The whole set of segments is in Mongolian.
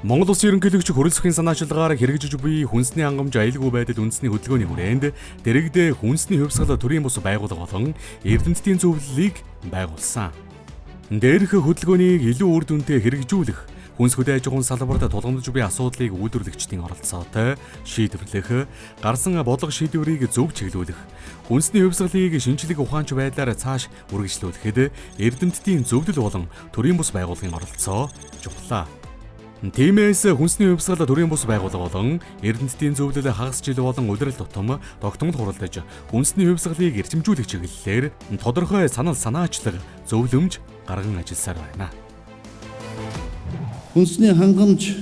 Монгол Улсын ерөнхийлөгч хүрэлцэхийн санаачилгаар хэрэгжиж буй хүнсний хангамж аюулгүй байдал үндэсний хөдөлгөөний хүрээнд дэрэгдээ хүнсний хувьсгал төрийн бус байгууллага болон эрдэмтдийн зөвлөлийг байгуулсан. Дээрх хөдөлгөөнийг илүү үр дүнтэй хэрэгжүүлэх, хүнс хөдөө аж ахуйн салбарт тулгамдж буй асуудлыг үйлдвэрлэгчдийн оролцоотой шийдвэрлэх, гарсан бодлого шийдвэрийг зөв чиглүүлэх, хүнсний хувьсгалыг шинжлэх ухаанч байдлаар цааш үргэлжлүүлэхэд эрдэмтдийн зөвлөл болон төрийн бус байгууллагын оролцоо чухал. Тиймээс хүнсний хувьсгал төрийн бус байгууллага болон эрдэмтдийн зөвлөл хагас жил болон улирал тутам тогтмол хуралдаж хүнсний хувьсгалыг эрчимжүүлэх чиглэлээр тодорхой санал санаачлаг зөвлөмж гарган ажилласаар байна. Хүнсний хангамж,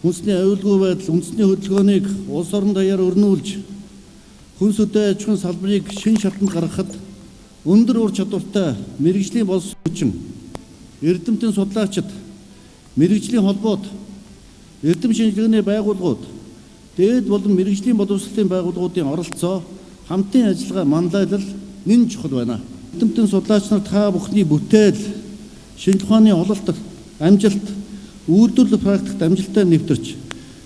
хүнсний аюулгүй байдал, үндэсний хөдөлгөөнийг улс орон даяар өрнүүлж, хүнс хөдөө аж ахуйн салбарыг шин шатанд гаргахад өндөр ур чадвартай мэрэгжлийн болсон хүчин, эрдэмтэн судлаачид, мэрэгжлийн холбоод, эрдэм шинжилгээний байгууллагууд, дээд болон мэрэгжлийн боловсролын байгууллагуудын оролцоо, хамтын ажиллагаа манлайлал нэн чухал байна. Эрдэмтэн судлаач нар та бүхний бүтээл, шинжлэх ухааны ололт, амжилт, үйлдвэрлэл практикт амжилттай нэвтэрч,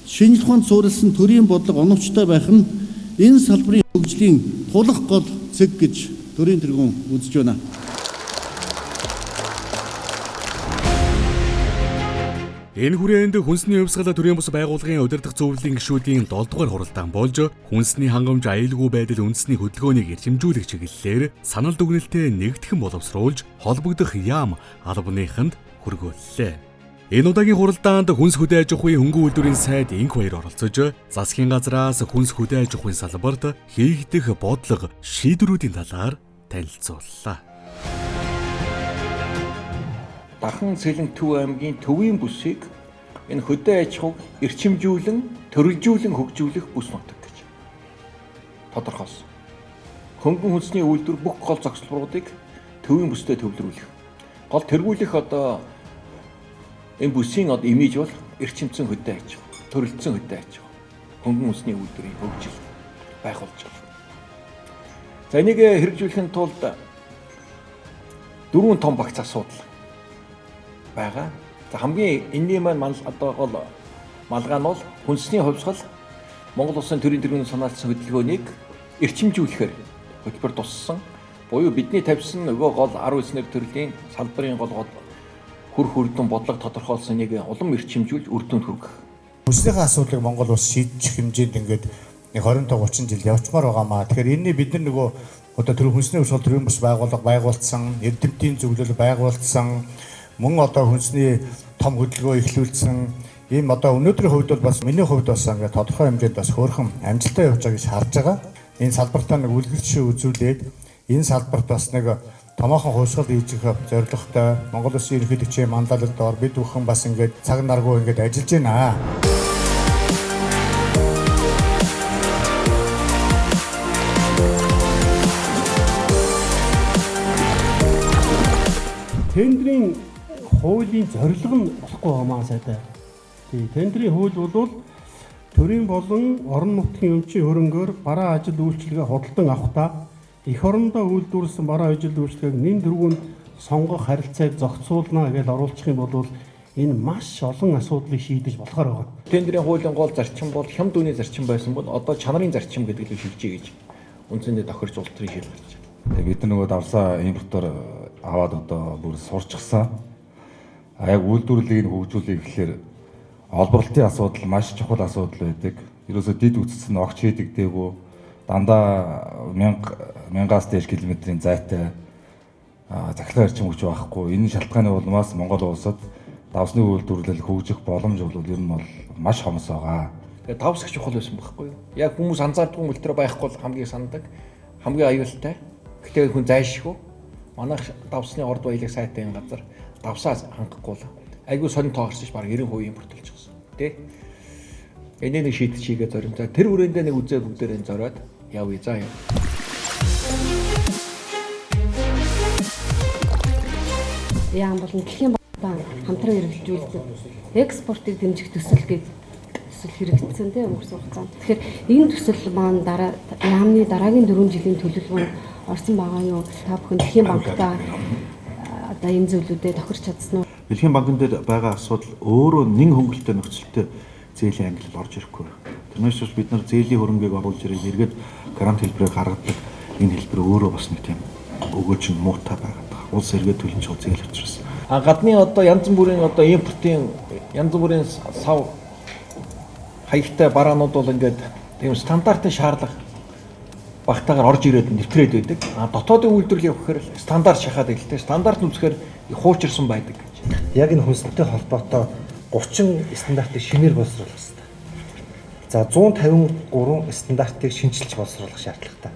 шинжлэх ухаанд суурилсан төрийн бодлого оновчтой байх нь энэ салбарын хөгжлийн тулах гол цэг гэж төрийн тэргүүн үзэж байна. Энэ хүрээнд хүнсний хувьсгал төрийн бус байгууллагын удирдах зөвлөлийн гишүүдийн 7 дугаар хуралдаан болж хүнсний хангамж аюулгүй байдал үндэсний хөдөлгөөнийг эрчимжүүлэх чиглэлээр санал дүгнэлтэд нэгтгэн боловсруулж холбогдох яам албаныханд хүргүүллээ. Энэ удаагийн хуралдаанд хүнс хөдөө аж ахуйн хөнгөн үйлдвэрийн сайд инх баяр оролцож засгийн газраас хүнс хөдөө аж ахуйн салбарт хийгдэх бодлого шийдвэрүүдийн талаар танилцууллаа. Дахин Цэлэнг Төв аймгийн төвийн бүсийг энэ хөдөө аж ахуйг эрчимжүүлэн, төрөлжүүлэн хөгжүүлэх бүс нутаг гэж тодорхойлсон. Хөнгөн хүнсний үйлдвэр бүх гол зохицлуудыг төвийн бүстэй төвлөрүүлэх. Гол тэргүүлэх энэ бүсийн имиж бол эрчимцэн хөдөө аж ахуй, төрөлцсөн хөдөө аж ахуй, хөнгөн хүнсний үйлдвэрийн хөгжил байгуулж байна. За энийг хэрэгжүүлэхийн тулд 4 том багц асуудал байгаа. За хамгийн энэний маань гол малгай нь бол хүнсний хувьсгал Монгол Улсын төрийн тэргүүний санаачилсан хөдөлгөөнийг эрчимжүүлэхээр хөтөлбөр туссан. Буюу бидний тавьсан нөгөө гол 19 төрлийн салбарын гол хөрх үрдэн бодлого тодорхойлсон нэг улам эрчимжүүлж үр дүнд хүргэх. Хүнснийхээ асуудлыг Монгол улс шийдчих хэмжээнд ингээд 20-30 жил явчмаар байгаамаа. Тэгэхээр энэний бид нар нөгөө одоо тэр хүнсний хувьсгал төрийн бус байгууллага байгуулсан, эрдэмтдийн зөвлөл байгуулсан, мөн одоо хүнсний том хөдөлгөөн эхлүүлсэн. Ийм одоо өнөөдрийн хувьд бол бас миний хувьд бас ингээд тодорхой хэмжээнд бас хөөрхөн амжилттай явж байгааг харж байгаа. Энэ салбартаа нэг үлгэр жишээ үзүүлээд энэ салбарт бас нэг томоохон хувьсгал хийж өгөх зорилготой Монгол Улсын ерөнхийлөгчийн манлайлалд ор бид бүхэн бас ингээд цаг наргүй ингээд ажиллаж байна. Тендерийн хуулийн зорилго нь болохгүй хамаа сайтай. Тендерийн хууль бол төрийн болон орон нутгийн өмчийн хөрөнгөөр бараа ажил үйлчилгээ худалдан авахдаа эх орондоо үйлдвэрлэсэн бараа ажил үйлчилгээг нэн тэргүүнд сонгох харилцааг зохицуулна гэж оруулах юм бол энэ маш олон асуудлыг шийдэж болохоор байгаа. Тендерийн хуулийн гол зарчим бол хямд үнийн зарчим байсан бол одоо чанарын зарчим гэдэг л шилжиж гэж үндсэндээ тохирч ултрын шил гарч байна. Бид нөгөө давсаа импортоор аваад одоо бүр сурчсан. Яг үйлдвэрлэлийг хөгжүүлэх гэхэлэр олборлолтын асуудал маш чухал асуудал байдаг. Ерөөсөө дид үтцсэн огч хийдэгдээгүй дандаа 1000-аас дээш километрийн зайтай захиргаа эрчим хүч байхгүй. Энэ шалтгааны улмаас Монгол улсад давсны үйлдвэрлэл хөгжих боломж бол ер нь бол маш хомос байгаа. Тэгээ давс их чухал байсан байхгүй юу? Яг хүмүүс анзаардгүй мөлтрөө байхгүй бол хамгийн сандаг, хамгийн аюултай. Гэтэ хүн зайлшгүй. Манайх давсны орд баялаг сайтай энэ газар давсаа хангахгүй л айгүй сонин тоорсож баг 90% импортлж гисэн. Тэ? Энийг нэг шийдчихийгээ зоримтой. Тэр хүрээндээ нэг үзээ бүгдээрээ зориод явъя заа яа. Яам болон дэлхийн банк хамтран хэрэгжүүлдэг экспортыг дэмжих төсөл хэрэгжсэн тийм өнгөрсөн хугацаанд. Тэгэхээр энэ төсөл маань яамны дараагийн 4 жилийн төлөвлөгөөнд орсон байгаа юу? Та бүхэн дэлхийн банктай одоо энэ зүйлүүдэд тохирч чадсан уу? Дэлхийн банкн дээр байгаа асуудал өөрөө нэн хөнгөлөлтөй нөхцөлтэй зээлийн ангилал орж ирэхгүй. Тэрнээс биш бид нар зээлийн хөрөнгийг оруулж ирээд эргээд грант хэлбэрээр гаргадаг энэ хэлбэр өөрөө бас нэг тийм өгөөж муутай байгаа. Улс эргээд төлж байгаа зээл учраас. Гадны одоо янз бүрийн одоо импортын янз бүрийн сав хаягтай бараанууд бол ингээд тийм стандартын шаардлага багтаагаар орж ирээд нэвтрээд байдаг. Дотоодын үйлдвэрлэлийн өгөхөр стандарт шахаад илтэй. Стандарт үзэхээр хуучирсан байдаг гэж. Яг энэ хүнсэнтэй холбоотой 30 стандартыг шинээр боловсруулах хэрэгтэй. За 153 стандартыг шинжилж боловсруулах шаардлагатай.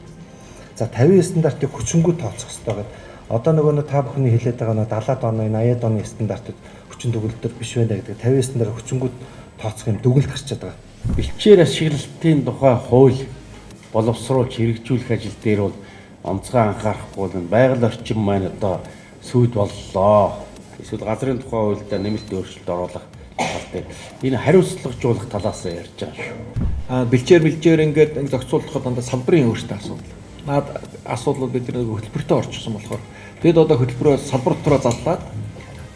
За 50 стандартыг хүчингү тооцох хэрэгтэй гэдэг. Одоо нөгөө та бүхний хэлээд байгаа 70-аад оны, 80-аад оны стандартууд хүчин төгөлдөр биш байна гэдэг. 50 стандарт хүчингү тооцох юм дүгнэлт гарчаад байгаа. Бэлчээр ашиглалтын тухай хууль боловсруулж хэрэгжүүлэх ажил дээр бол онцгой анхаарахгүй бол байгаль орчин маань одоо сүйд боллоо. Эсвэл газрын тухай хуульд нэмэлт өөрчлөлт оруулах тал дээр энэ хариуцлагажуулах талаас нь ярьж байгаа шүү. Бэлчээр ингээд зохицуулахад дандаа салбарын өөртөө асуудал. Наад асуудлууд бид нэг хөтөлбөртөө орчихсон болохоор тэгэд одоо хөтөлбөрөө салбар дотроо задлаад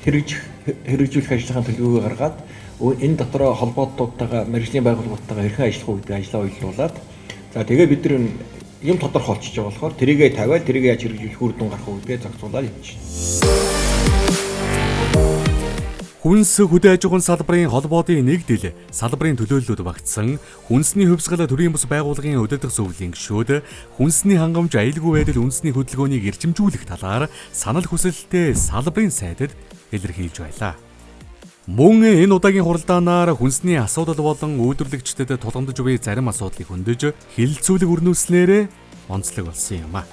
хэрэгжүүлэх ажлынхаа төлөвлөгөөг гаргаад энэ дотроо холбоотуудтайгаа мэргэжлийн байгууллагуудтайгаа хэрхэн ажиллах уу гэдэг ажлаа уялдуулад за тэгээ бид нар юм тодорхойлчихж байгаа болохоор тэрийгэ тавиал тэрийг яаж хэрэгжүүлэх үр дүн гарах уу гэдгээ зохицуулаад явчихна. Хүнс хөдөө аж ахуйн салбарын холбоодын нэгдэл салбарын төлөөллүүд багтсан хүнсний хувьсгал төрийн бус байгууллагын удирдах зөвлөлийн гишүүд хүнсний хангамж аюулгүй байдал үндэсний хөдөлгөөнийг эрчимжүүлэх талаар санал хүсэлтээ салбарын сайдад илэрхийлж байлаа. Мөн энэ удаагийн хуралдаанаар хүнсний асуудал болон үйлдвэрлэгчдэд тулгамдж буй зарим асуудлыг хөндөж хилцүүлэг өрнүүлснээр онцлог болсон юм а.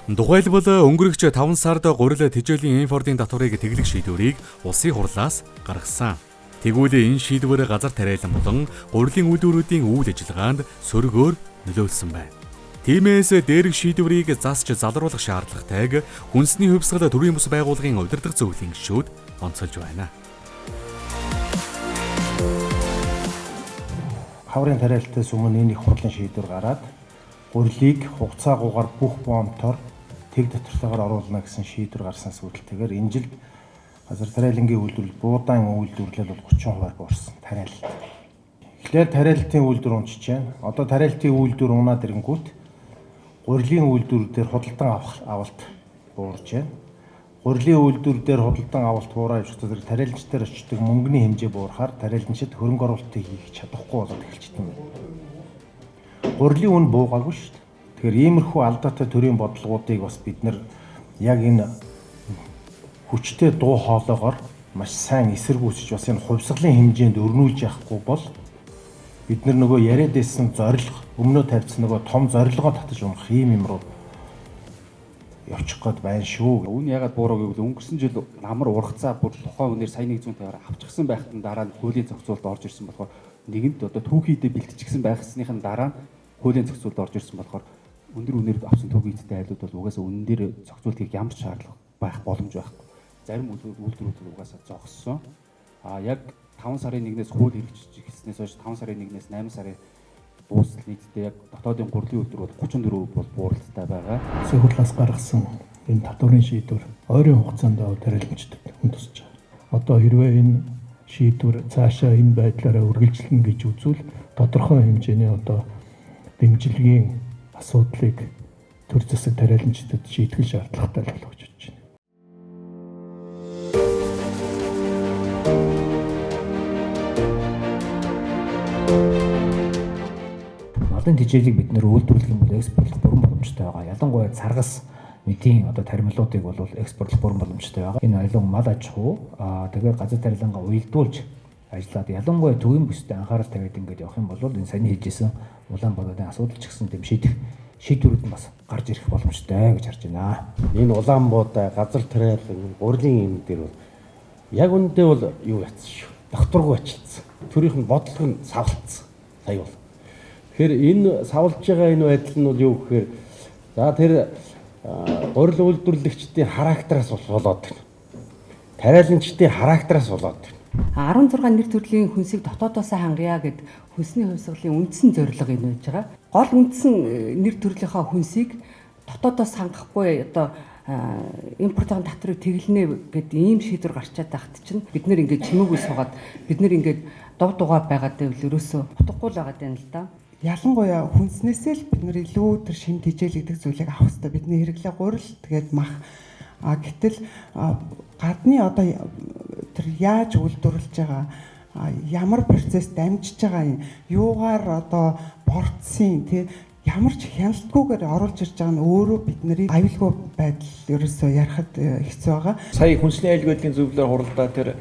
Тухайлбал өнгөрөгч 5 сард гурил тэжээлийн импортын татварыг тэглэх шийдвэрийг улсын хурлаас гаргасан. Тэгвэл энэ шийдвэр газар тариалан болон гурилын үйлдвэрүүдийн үйл ажиллагаанд сөргөөр нөлөөлсөн байна. Тиймээс дээрх шийдвэрийг засч залруулах шаардлагатайг хүнсний хувьсгал төрийн бус байгууллагын удирдах зөвлөлийн гишүүд онцолж байна. Хаврын тариалтаас өмнө энэ их хурлын шийдвэр гараад гурилыг хугацаагүйгээр бүх боомтоор тэг дотортойгоор оруулна гэсэн шийдвэр гарсан сүүлдтэйгээр энэ жил газар тариалангийн үйлдвэрлэл буудаан үйлдвэрлэл бол 30% буурсан тариалт. Тэгэхээр тариалтын үйлдвэр унчиж байна. Одоо тариалтын үйлдвэр унаад ирэнгүүт гурилын үйлдвэр дээр худалдан авалт буурж байна. Гурилын үйлдвэр дээр худалдан авалт буураа явж байгаа тариаланч дээр очдог мөнгөний хэмжээ буурахаар тариаланчид хөрөнгө оруулалтыг хийх чадахгүй болоод эхэлж байна. Гурилын үн буугаагүй шүү дээ. Тэгэхээр иймэрхүү алдаатай төрийн бодлогоодыг бас бид нар яг энэ хүчтэй дуу хоолойгоор маш сайн эсэргүүцэж бас энэ хувьсгалын хэмжээнд өрнүүлж явахгүй бол бид нар нөгөө яриад байсан зорилго өмнөө тавьсан нөгөө том зорилгоо татаж унах юм руу явчих гээд байна шүү. Үүн ягаад буураг гэвэл өнгөрсөн жил намар ургацаа бүр тухайн үнээр сая 150-аар авчихсан байхад дараа нь хуулийн зохицуулалт орж ирсэн болохоор нэгэнт одоо түүхийдээ бэлтчихсэн байхсныхын дараа нь хуулийн зохицуулалт орж ирсэн болохоор өндөр үнээр авсан түүхийдтэй айлууд бол угаасаа үнэн дээр зохицуултыг ямар ч шаардлага байх боломж байхгүй. Зарим үйлдвэрүүд угаасаа зогссон. Яг 5 сарын 1-ээс хууль хэрэгжижснээс хойш 5 сарын 1-ээс 8 сарын дуустал нийтдээ яг дотоодын гурилын үйлдвэрүүд 34% бол бууралтай байгаа. Улсын хурлаас гаргасан энэ татварын шийдвэр ойрын хугацаанд тариаланчдад тусч байгаа. Одоо хэрвээ энэ шийдвэр цаашаа энэ байдлаараа үргэлжлэнэ гэж үзвэл тодорхой хэмжээний одоо дэмжлэгийн асуудлыг төр засаг тариаланчдад шийдэх шаардлагатай л болж байна. Малын тэжээлийг бид нэр үйлдвэрлэх юм бол экспортлох бүрэн боломжтой байгаа. Ялангуяа царгас мэдийн одоо таримлуудыг бол экспортлох бүрэн боломжтой байгаа. Энэ айлын мал аж ахуй тэгээд газар тариалангаа уялдуулж ажиллаад ялангуяа төвийн бүстэй анхаарал тавиад ингэж явах юм бол энэ саний хэлжсэн Улаанбаатарын асуудал ч гэсэн тийм шийдвэрүүд нь бас гарч ирэх боломжтой гэж харж байна. Энэ Улаанбаатар газар тариалан гурилын юм дээр бол яг үндэ бол юу яцсан шүү. Докторгүй ачилсан. Төрийнх нь бодлого нь савлцсан. Сая бол. Тэгэхээр энэ савлж байгаа энэ байдал нь бол юу гэхээр за тэр гурил үйлдвэрлэгчдийн характераас болоод байна. Тариаланчдын характераас болоод байна. 16 нэр төрлийн хүнсийг дотоодоос хангая гэд хүнсний хувьсгалын үндсэн зорилго энэ байж байгаа. Гол үндсэн нэр төрлийнхаа хүнсийг дотоодоос хангахгүй одоо импортын татрыг тэглэнэ гэдэг ийм шийдвэр гарчаад тахт чинь бид нэр ингээд чимээгүй суугаад бид нэр ингээд дов дугаа байгаад байвал ерөөсөө утгагүй л байгаад байна л да. Ялангуяа хүнснээсээ л бид нэр илүү тэр шин тижэл гэдэг зүйлийг авах хэрэгтэй. Бидний хэрэглээ гурил тэгээд мах гэтэл гадны одоо тэр яаж үйлдвэрлэж байгаа ямар процесс дамжиж байгаа юугаар одоо борцсон тий ямар ч хяналтгүйгээр оруулж ирж байгаа нь өөрөө бидний аюулгүй байдал ерөөсөө ярахад хэцүү байгаа. Сая хүнсний аюулгүйдлийн зөвлөлөөр хуралдаа тэр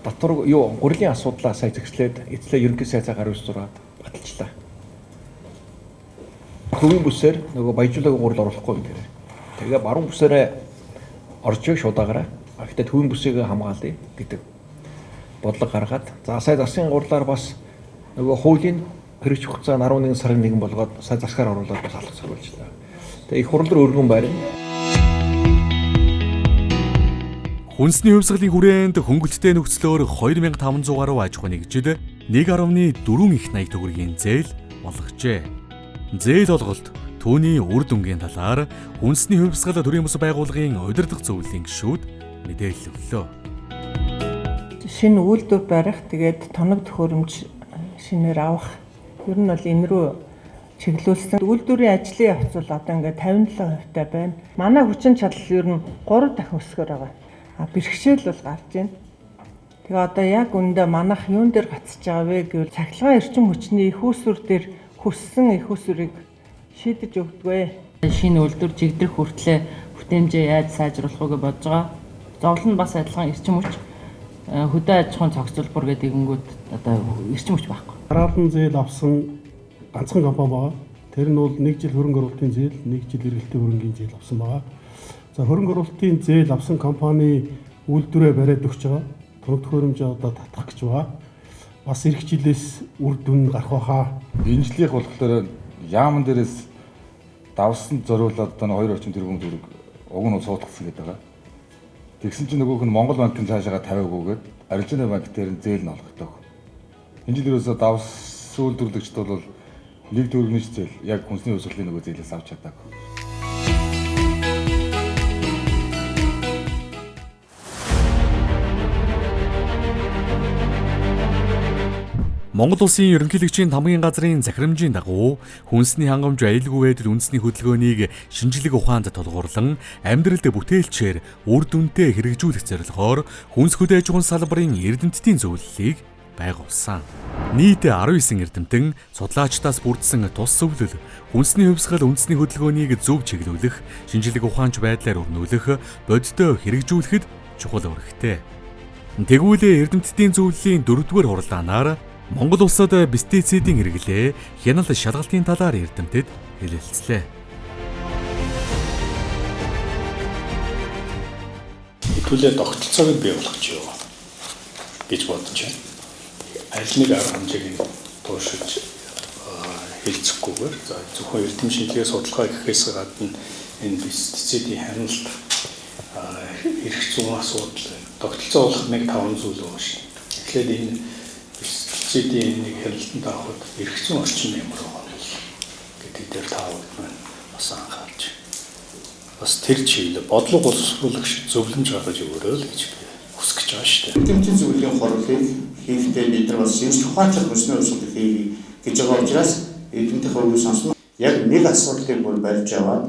татвар гурилын асуудлаа сая зэгслээд эцлээ ерөнхий сайдаа гар үс зураад баталчлаа. Хөвийн бүсээр нөгөө баяжуулаагүй гурил оруулахгүй гэх. Тэгээ баруун бүсээрээ оржиг шуудаагаараа. Гэхдээ төвийн бүсийг хамгаалъя гэдэг бодлого гаргаад за сая засгийн гурлаар бас нөгөө хуулийн хэрэгж хугацаа 11 сарын 1 болгоод сая засгаар оруулаад бас алхах зориулжлаа. Тэгээ их хурлаар өргөн байрна. Хүнсний хувьсгалын хүрээнд хөнгөлттэй нөхцлөөр 2500 гаруй аж ахуйн нэгжид 1.4 их 80 төгрөгийн зээл болгожээ. Зээл олголт түүний үр дүнгийн талаар хүнсний хувьсгал төрийн бус байгууллагын удирдах зөвлөлийн гишүүд мэдээлэл өглөө. Шинэ үйлдвэр барих тэгээд тоног төхөөрөмж шинээр авах ер нь бол энэ рүү чиглүүлсэн. Үйлдвэрийн ажлын явц бол одоо ингээд 57% таа байна. Манай хүчин чадал ер нь 3 дахин өсгөр байгаа. Бэрхшээл бол гарч байна. Тэгээ одоо яг үндэ манайх юун дээр гацж байгаа вэ гэвэл цахилгаан эрчим хүчний их усүр дээр хүссэн их усүрийг шийдэж өгдөгвэ. Шинэ үйлдвэр жигдэрх хүртлээр бүтээмжээ яаж сайжруулах вэ гэж бодож байгаа. Зовлон нь бас адилхан эрчим хүч хөдөө аж ахуйн цогцлбор гэдэг ингэнгүүт одоо эрчим хүч байхгүй. Дараалан зээл авсан ганцхан компани байгаа. Тэр нь бол 1 жил хөрөнгө оруулалтын зээл, 1 жил эргэлтийн хөрөнгийн зээл авсан байгаа. За хөрөнгө оруулалтын зээл авсан компани үйлдвэрээ бариад өгч байгаа. Тоног төхөөрөмжөө одоо татах гэж байгаа. Бас эх жилээс үр дүн гарах байхаа. Энэ жилийнх болохоор яамн дээрээс давсан зориулаад одоо 2 орчим тэрбум төгрөг уг нь суудагцсан гэдэг байгаа. Тэгсэн чинь нөгөөх нь Монгол банкын цаашаага тавиагүйгээд Аржина банк дээр нь зээл нь олгодог. Энэ жил ерөөсөө давс үйлдвэрлэгчд бол 1 төгрөгийн зээл яг хүнсний хувьсгалын нөгөө зээлээс авч чадаагүй. Монгол улсын ерөнхийлөгчийн тамгын газрын захирамжийн дагуу хүнсний хангамж аюулгүй байдал үндэсний хөдөлгөөнийг шинжлэх ухаанд тулгуурлан амьдралд бүтээлчээр үр дүнтэй хэрэгжүүлэх зорилгоор хүнс хөдөө аж ахуйн салбарын эрдэмтдийн зөвлөлийг байгуулсан. Нийт 19 эрдэмтэн судлаачдаас бүрдсэн тус зөвлөл хүнсний хувьсгал үндэсний хөдөлгөөнийг зөв чиглүүлэх, шинжлэх ухаанч байдлаар өрнүүлэх, бодиттой хэрэгжүүлэхэд чухал үүрэгтэй. Тэгвэл эрдэмтдийн зөвлөлийн 4-р хурлаанаар Монгол улсад пестицидийн хэрэглээ хяналт шалгалтын талаар эрдэмтэд хэлэлцлээ. Хэдүүлээ тогтолцоог бий болгож юу гэж бодож байна. Аль нэг арга хэмжээг туушилж хэлцэхгүйгээр за зөвхөн эрдэм шинжилгээ судалгаа гэхээс гадна энэ пестицидийн хяналт эрх зүйн асуудал тогтолцоо болох 1-5 зүйл байгаа шин. Тэгэхээр энэ пестицидийн нэг хяналтанд авахд эрх зүйн орчин ямар байгаа вэ гэдэг дээр таавал бас анхаарч бас тэр чиглэл бодлого боловсруулагч зөвлөмж гаргаж өгөөрэй л гэж хүсэж байгаа шүү дээ. Эрдэмтдийн зөвлөлийн хурлыг хийхдээ бид нар бас шинжлэх ухаанчлал хүснээ өсгөх хийе гэж байгаа учраас эрдэмтдийн хувьд сонсно. Яг нэг асуудлыг бүр барьж аваад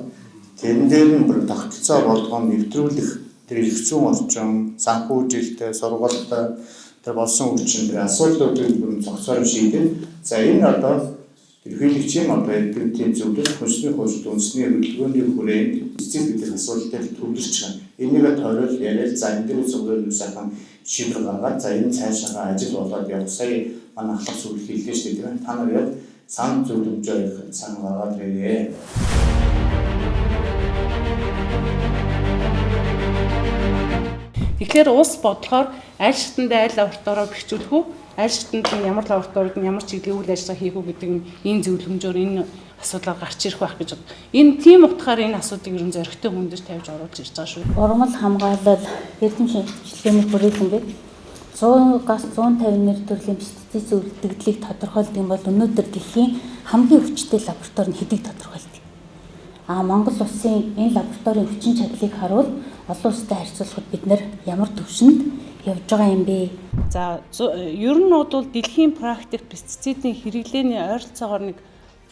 тэрэн дээр нь бүр тогтолцоо болгоом нэвтрүүлэх тэр эрх зүйн орчин, санхүүжилттэй, сургалттай тэр болсон үеийн тэр асуудлуудыг бүр зохицоор шийдэн. За энэ одоо ерөнхийлөгчийн одоо эрдэмтдийн зөвлөл хүнсний хууль үндэсний хөдөлгөөний хүрээнд эцэг гэдэг асуудалтай төвлөрч байгаа. Энийг тойрол яриад за энэ дээр зөвлөл сайхан шийдвэр гаргаад за энэ цаашаа ажил болоод явах. Сая манай ахлах зөвлөл хэллээ шүү дээ. Та нар яг сан зөвлөмжөө сан гаргаад ирээ. Тэгэхээр улс бодлохоор аль шатндаа аль лабораториор бичүүлэх үү, аль шатнд нь ямар лабораторид нь ямар чиглэлийн үйл ажиллагаа хийх үү гэдэг нь энэ зөвлөмжөөр энэ асуудлаар гарч ирэх байх гэж байна. Энэ тийм утгаараа энэ асуудыг ерөн зоригтой хүндэж тавьж оруулж ирж байгаа шүү. Ургамал хамгаалал эрдэм шинжилгээний хүрээлэн 100-150 нэр төрлийн пестицид зөвлөлтөдлийг тодорхойлдог юм бол өнөөдөр дэлхийн хамгийн хүчтэй лаборатори нь хэдийг тодорхойлдог. Монгол улсын энэ лабораторийн хүчин чадлыг харуул олон улстай харьцуулахад бид нэр ямар түвшинд явж байгаа юм бэ? За ер нь бол дэлхийн практик пестицидийн хэрэглээний ойролцоогоор нэг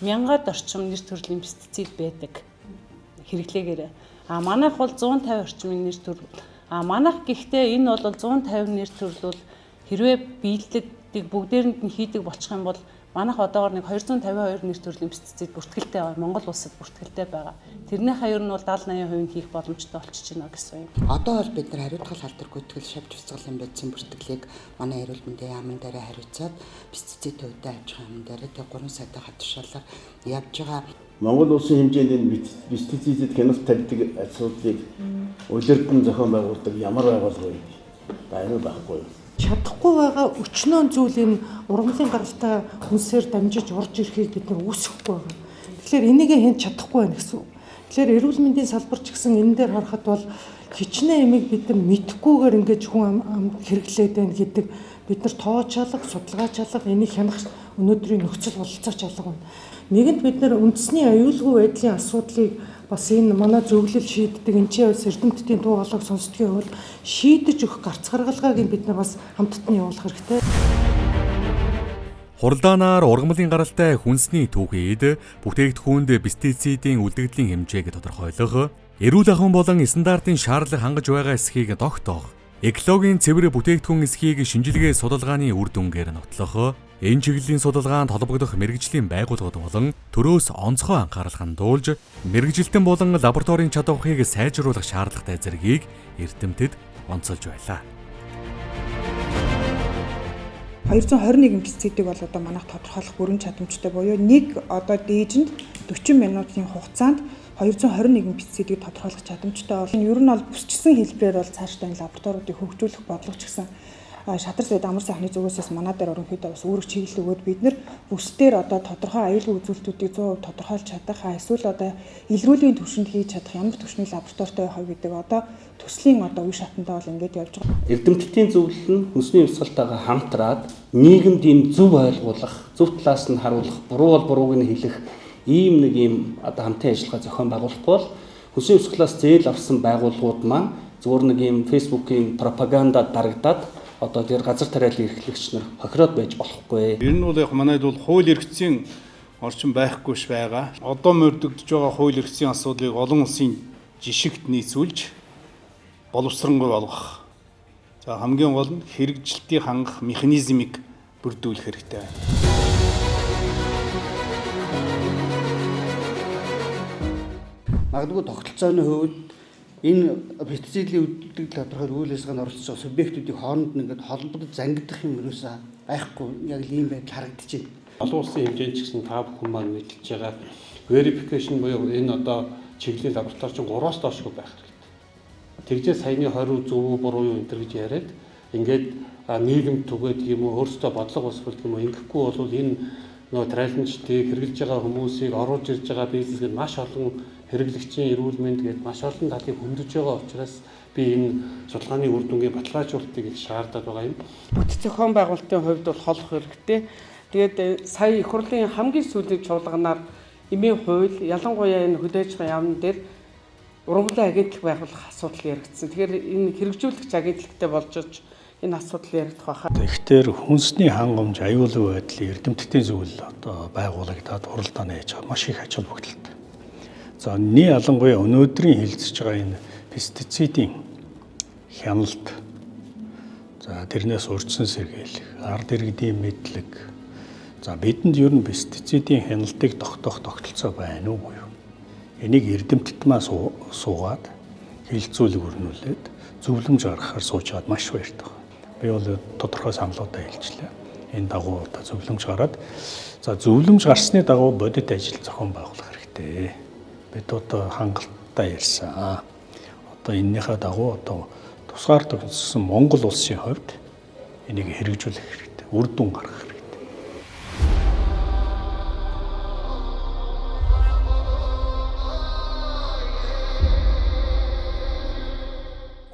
1000-аад орчим нэр төрлийн пестицид байдаг хэрэглээгээр. Манайх бол 150 орчмын нэр төрөл. Манайх гэхдээ энэ бол 150 нэр төрөл бол хэрвээ биелэлтийг бүгдээрэнд нь хийдэг болчих юм бол манайх одоогоор нэг 252 нэр төрлийн пестицид бүртгэлтэй байгаа. Монгол улсад бүртгэлтэй байгаа. Тэрнийхээ ер нь бол 70-80% хийх боломжтой болчихж байна гэсэн юм. Одоо бол бид нар хариуцлага халдвар гүйтгэл шавж уцгалын бодисын бүртгэлийг манай эрүүл мэндийн яамн дээр хариуцаад пестицидийн үедээ аж ахуйн яамн дээр тэг 3 саятай хатвшаалаар явж байгаа. Монгол улсын хэмжээнд энэ пестицидд хяналт тавьдаг асуудлыг улирдан зохион байгуулдаг ямар байгууллага вэ? Баяр байхгүй юу? Чадахгүй байгаа өчнөө зүйл энэ ургамлын гаралтай хүнсээр дамжиж орж ирэхийг бид нар үүсэхгүй байгаа. Тэгэхээр энийг хэн чадахгүй байна гэсэн үг. Тэгэхээр эрүүл мэндийн салбар ч гэсэн энэ дээр харахад бол хичнээн эмийг бид нар мэдхгүйгээр ингэж хүн амд хэрэглээд байна гэдэг бид нар тоочаалга, судалгаачаалга энийг хянах өнөөдрийн нөхцөл бололцооч алга байна. Нэгэнт бид нар үндэсний аюулгүй байдлын асуудлыг бас энэ манай зөвлөл шийддэг энэ чинь эрдэмтдийн дуу хоолойг сонсдгийн хувьд шийдэж өгөх гарц гаргалгааг бид нар бас хамтдаа явуулах хэрэгтэй. Хуралдаанаар ургамлын гаралтай хүнсний түүхийд бүтээгдэхүүнд пестицидийн үлдэгдлийн хэмжээг тодорхойлох, эрүүл ахуйн болон стандартын шаардлага хангаж байгаа эсхийг тогтоох, экологийн цэвэр бүтээгдэхүүн эсхийг шинжилгээ судалгааны үр дүнгээр нотлох, энэ чиглэлийн судалгаанд холбогдох мэргэжлийн байгууллагууд болон төрөөс онцгой анхаарал хандуулж, мэргэжилтэн болон лабораторийн чадварыг сайжруулах шаардлагатай зэргийг эрдэмтэд онцолж байлаа. 221 пестицидийг бол одоо манайх тодорхойлох бүрэн чадамжтай буюу нэг одоо дээжинд 40 минутын хугацаанд 221 пестицидийг тодорхойлох чадамжтай бол энэ ер нь бол бүсчсэн хэлбэрээр бол цаашдаа энэ лабораториудыг хөгжүүлэх бодлого ч гэсэн шадар сайд амар сайхны зүгээс манай дээр ерөнхийдөө бас үүрэг чиглэл өгөөд бид нар бүсдээр одоо тодорхой аюулгүй үзүүлэлтүүдийг 100% тодорхойлж чадах эсвэл одоо илрүүлгийн түвшинд хийж чадах ямар түвшний лабораторитой байх вэ гэдэг одоо төслийн одоо үе шатандаа бол ингэж явж байгаа. Эрдэмтдийн зөвлөл нь хүнсний өвсгөлтөйгөө хамтраад нийгэмд ийм зөв ойлгуулах, зөв талаас нь харуулах, буруу бол бурууг нь хэлэх ийм нэг ийм одоо хамтын ажиллагаа зохион байгуулах бол хүнсний өвсгөлөөс зээл авсан байгууллагууд маань зөвхөн нэг ийм фэйсбүүкийн пропагандад дарагдаад одоо тэр газар тариалан эрхлэгч нар хохироод байж болохгүй. Ер нь бол яг манайд бол хууль эрхцийн орчин байхгүйш байгаа. Одоо мөрдөгдөж байгаа хууль эрхцийн асуудлыг олон улсын жишгт нийцүүлж боловсронгуй болгох. За хамгийн гол нь хэрэгжилтийг хангах механизмыг бүрдүүлэх хэрэгтэй. Магадгүй тогтолцооны хувьд энэ пестицидийн үлдэгдэл тодорхой үйл ажиллагаанд оролцож байгаа субъектүүдийн хооронд нь ингээд холбогдож зангидах юм ерөөсөө байхгүй яг ийм байдал харагдаж байна. Олон улсын хэмжээнд ч гэсэн та бүхэн маань мэдчихэж байгаа verification буюу энэ одоо чиглэлийн лаборатори чинь 3-аас доошгүй байх хэрэгтэй. Тэгжээ саяны 20 зөв буруу юу энэ төр гэж яриад ингээд нийгэм түгээд юм уу өөрсдөө бодлого боловсруулах юм уу ингэхгүй бол энэ нөгөө трайлнчдыг хэрэгжилж байгаа хүмүүсийг оруулж ирж байгаа бизнесгээд маш олон хэрэглэгчийн эрүүл мэнд гээд маш олон талыг хөндөж байгаа учраас би энэ судалгааны үр дүнгээ баталгаажуулалтыг шаардаад байгаа юм. Бүтэц зохион байгуулалтын хувьд бол холох хэрэгтэй. Тэгээд сая их хурлын хамгийн сүүлийн чуулганаар эмийн хууль ялангуяа энэ хөдөөж байгаа яамн дээр ургамлын агентлаг байгуулах асуудал яригдсан. Тэгэхээр энэ хэрэгжүүлэгч агентлагтай болж энэ асуудал яригдах байхаа. Тэгэхээр хүнсний хангамж аюулгүй байдлын эрдэмтдийн зөвлөл одоо байгуулагдаад хуралдааны хийж байгаа маш их ач холбогдолтой. За ялангуяа өнөөдрийн хэлцэж байгаа энэ пестицидийн хяналт, за тэрнээс урьдчилан сэргийлэх, ард иргэдийн мэдлэг, за бидэнд ер нь пестицидийн хяналтыг тогтоох тогтолцоо байна уу буюу энийг эрдэмтэд маань суугаад хилцүүлэг өрнүүлээд зөвлөмж гаргахаар суучаад маш баяртай байна. Би бол тодорхой саналуудаа хэлжлээ. Энэ дагуу одоо зөвлөмж гараад за зөвлөмж гарсны дагуу бодит ажил зохион байгуулах хэрэгтэй. Бид одоо хангалттай ярьсан. Одоо энэнийхээ дагуу одоо тусгаар төгссөн Монгол улсын хувьд энийг хэрэгжүүлэх хэрэгтэй. Үр дүн гаргах хэрэгтэй.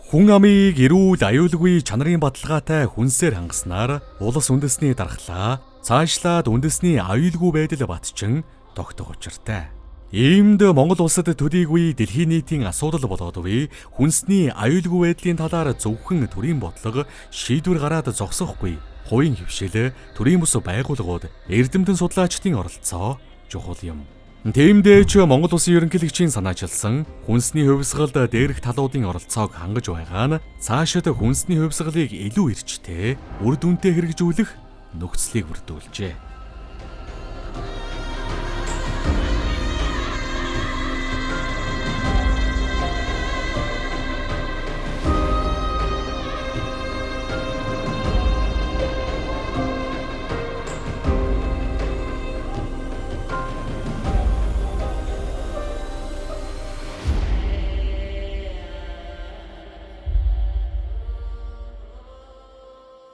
Хүн амыг эрүүл аюулгүй чанарын баталгаатай хүнсээр хангаснаар улс үндэсний дархлаа цаашлаад үндэсний аюулгүй байдал батчин тогтох учиртай. Иймд Монгол улсад төдийгүй дэлхийн нийтийн асуудал болоод буй хүнсний аюулгүй байдлын талаар зөвхөн төрийн бодлого шийдвэр гараад зогсохгүй. Хувийн хөвшил, төрийн бус байгууллагууд, эрдэмтэн судлаачдын оролцоо чухал юм. Тиймдээч Монгол улсын ерөнхийлөгчийн санаачилсан хүнсний хувьсгалд дээрх талуудын оролцоог хангаж байгаа нь цаашид хүнсний хувьсгалыг илүү эрчтэй, үр дүнтэй хэрэгжүүлэх нөхцөлийг бүрдүүлжээ.